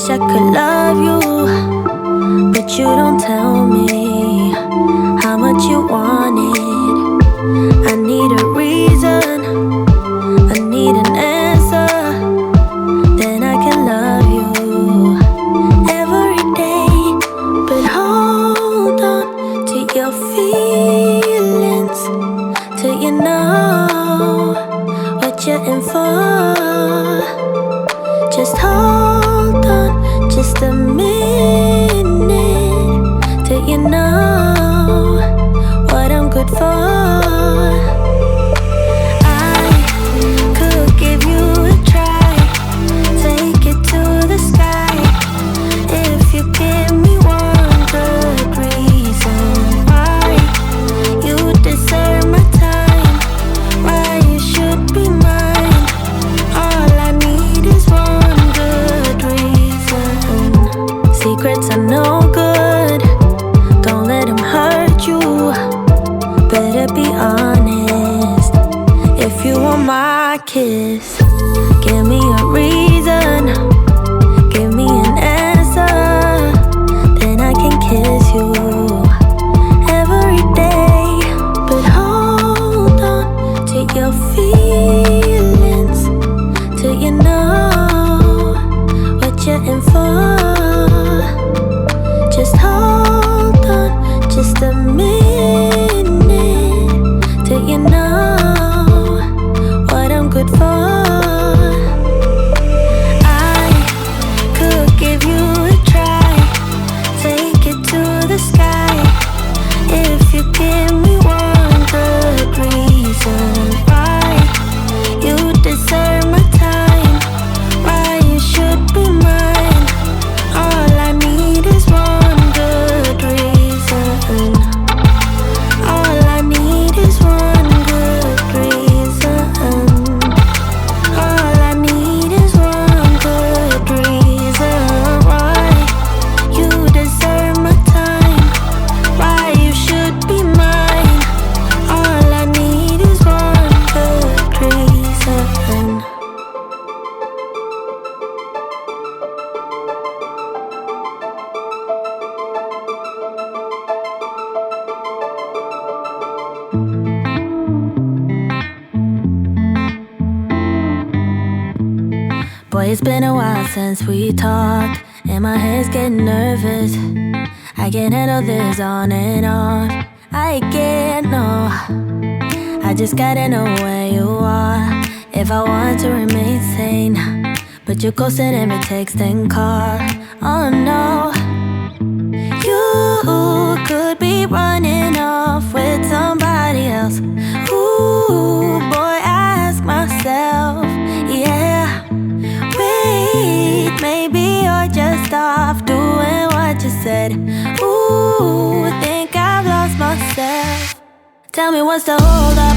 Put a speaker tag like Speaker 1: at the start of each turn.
Speaker 1: wish I could love you, but you don't tell me how much you want it. I need a reason, I need an answer, then I can love you every day. But hold on to your feelings till you know what you're in for. Just hold on just a minute till you know what I'm good for. Secrets are no good, don't let them hurt you. Better be honest. If you want my kiss, give me a reason, give me an answer, then I can kiss you every day. But hold on to your feelings till you know what you're in for. Just hold on just a minute till you know what I'm good for. I could give you a try, take it to the sky, if you give me one good reason why you deserve my time, why you should be mine. All I need is one. Boy, it's been a while since we talked, and my head's getting nervous. I can't handle this on and off. I can't, no. I just gotta know where you are if I want to remain sane. But you're ghosting every text and call. Oh no, you could be running off with somebody else. Ooh, boy, I ask myself, yeah. Wait, maybe you're just off doing what you said. Ooh, think I've lost myself. Tell me what's the hold up.